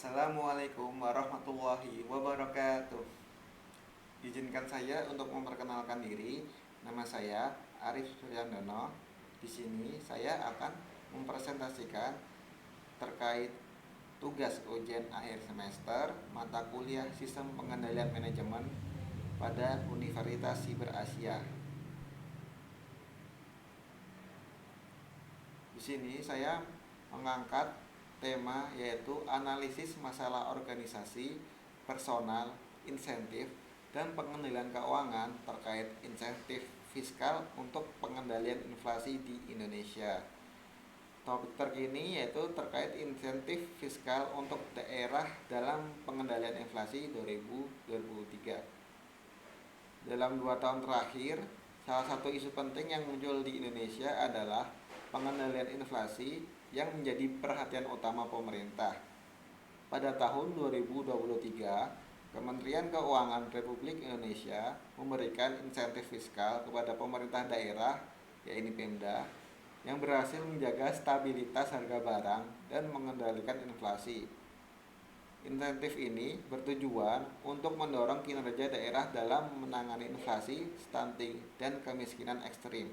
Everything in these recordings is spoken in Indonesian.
Assalamualaikum warahmatullahi wabarakatuh. Izinkan saya untuk memperkenalkan diri. Nama saya Arif Suryandono. Di sini saya akan mempresentasikan terkait tugas ujian akhir semester mata kuliah Sistem Pengendalian Manajemen pada Universitas Siber Asia. Di sini saya mengangkat tema yaitu analisis masalah organisasi, personal, insentif, dan pengendalian keuangan terkait insentif fiskal untuk pengendalian inflasi di Indonesia. Topik terkini yaitu terkait insentif fiskal untuk daerah dalam pengendalian inflasi 2023. Dalam 2 tahun terakhir, salah satu isu penting yang muncul di Indonesia adalah pengendalian inflasi yang menjadi perhatian utama pemerintah. Pada tahun 2023, Kementerian Keuangan Republik Indonesia memberikan insentif fiskal kepada pemerintah daerah, yaitu Pemda, yang berhasil menjaga stabilitas harga barang dan mengendalikan inflasi. Insentif ini bertujuan untuk mendorong kinerja daerah dalam menangani inflasi, stunting, dan kemiskinan ekstrim.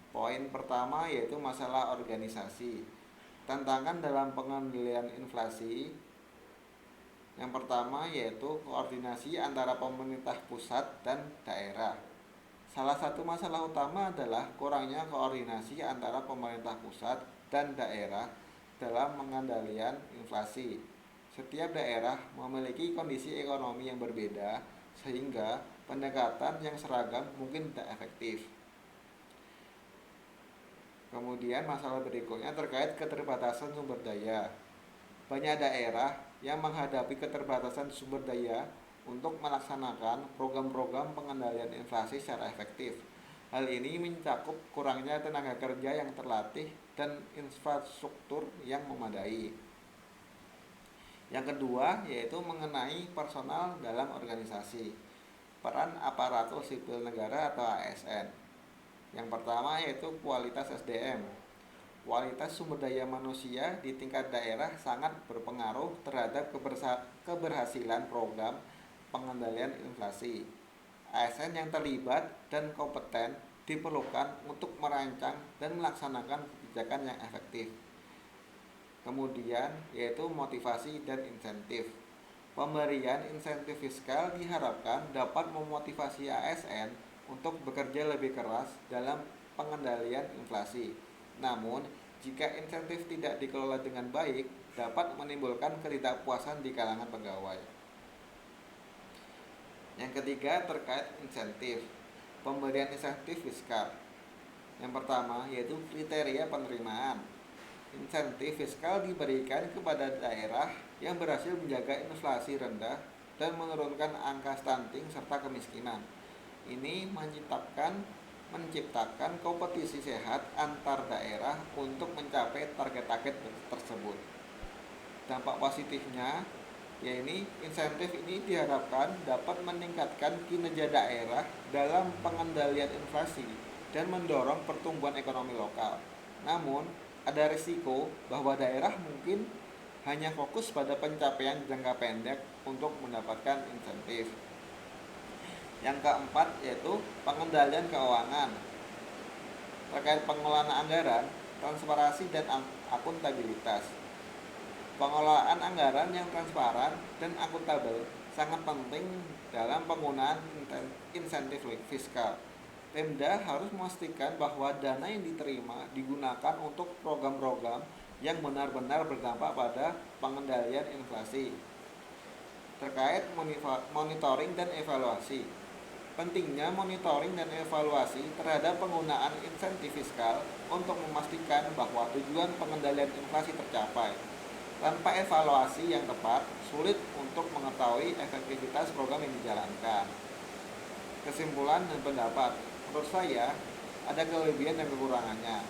Poin pertama yaitu masalah organisasi. Tantangan dalam pengendalian inflasi yang pertama yaitu koordinasi antara pemerintah pusat dan daerah. Salah satu masalah utama adalah kurangnya koordinasi antara pemerintah pusat dan daerah dalam pengendalian inflasi. Setiap daerah memiliki kondisi ekonomi yang berbeda sehingga pendekatan yang seragam mungkin tidak efektif. Kemudian masalah berikutnya terkait keterbatasan sumber daya. Banyak daerah yang menghadapi keterbatasan sumber daya untuk melaksanakan program-program pengendalian inflasi secara efektif. Hal ini mencakup kurangnya tenaga kerja yang terlatih dan infrastruktur yang memadai. Yang kedua yaitu mengenai personal dalam organisasi. Peran aparatur sipil negara atau ASN. Yang pertama yaitu kualitas SDM. Kualitas sumber daya manusia di tingkat daerah sangat berpengaruh terhadap keberhasilan program pengendalian inflasi. ASN yang terlibat dan kompeten diperlukan untuk merancang dan melaksanakan kebijakan yang efektif. Kemudian yaitu motivasi dan insentif. Pemberian insentif fiskal diharapkan dapat memotivasi ASN untuk bekerja lebih keras dalam pengendalian inflasi. Namun, jika insentif tidak dikelola dengan baik, dapat menimbulkan ketidakpuasan di kalangan pegawai. Yang ketiga terkait insentif. Pemberian insentif fiskal. Yang pertama yaitu kriteria penerimaan. Insentif fiskal diberikan kepada daerah yang berhasil menjaga inflasi rendah dan menurunkan angka stunting serta kemiskinan. Ini menciptakan kompetisi sehat antar daerah untuk mencapai target-target tersebut. Dampak positifnya, yaitu insentif ini diharapkan dapat meningkatkan kinerja daerah dalam pengendalian inflasi dan mendorong pertumbuhan ekonomi lokal. Namun, ada risiko bahwa daerah mungkin hanya fokus pada pencapaian jangka pendek untuk mendapatkan insentif. Yang keempat yaitu pengendalian keuangan. Terkait pengelolaan anggaran, transparansi dan akuntabilitas. Pengelolaan anggaran yang transparan dan akuntabel sangat penting dalam penggunaan insentif fiskal. Pemda harus memastikan bahwa dana yang diterima digunakan untuk program-program yang benar-benar berdampak pada pengendalian inflasi. Terkait monitoring dan evaluasi. Pentingnya monitoring dan evaluasi terhadap penggunaan insentif fiskal untuk memastikan bahwa tujuan pengendalian inflasi tercapai. Tanpa evaluasi yang tepat, sulit untuk mengetahui efektivitas program yang dijalankan. Kesimpulan dan pendapat, menurut saya ada kelebihan dan kekurangannya.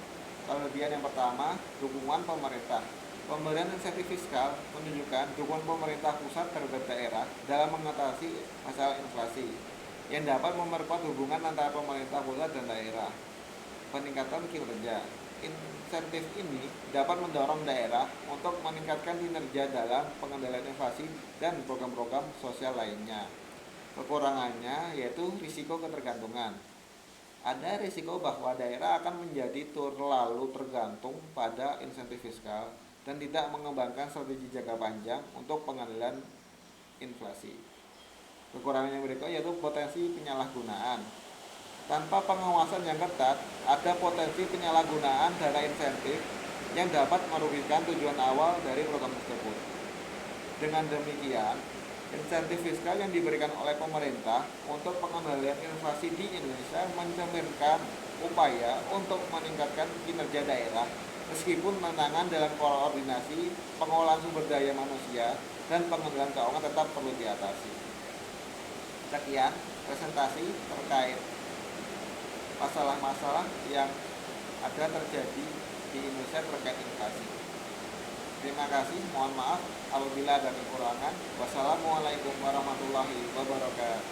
Kelebihan yang pertama, dukungan pemerintah. Pemberian insentif fiskal menunjukkan dukungan pemerintah pusat terhadap daerah dalam mengatasi masalah inflasi, yang dapat memperkuat hubungan antara pemerintah pusat dan daerah. Peningkatan kinerja. insentif ini dapat mendorong daerah untuk meningkatkan kinerja dalam pengendalian inflasi dan program-program sosial lainnya. Kekurangannya yaitu risiko ketergantungan. Ada risiko bahwa daerah akan menjadi terlalu tergantung pada insentif fiskal dan tidak mengembangkan strategi jangka panjang untuk pengendalian inflasi. Kekurangan yang berikut yaitu potensi penyalahgunaan. Tanpa pengawasan yang ketat, ada potensi penyalahgunaan dana insentif yang dapat merugikan tujuan awal dari program tersebut. Dengan demikian, insentif fiskal yang diberikan oleh pemerintah untuk pengendalian inflasi di Indonesia mencerminkan upaya untuk meningkatkan kinerja daerah meskipun tantangan dalam koordinasi, pengolahan sumber daya manusia, dan pengendalian keuangan tetap perlu diatasi. Sekian presentasi terkait masalah-masalah yang ada terjadi di Indonesia terkait inflasi. Terima kasih, mohon maaf apabila ada kekurangan. Wassalamualaikum warahmatullahi wabarakatuh.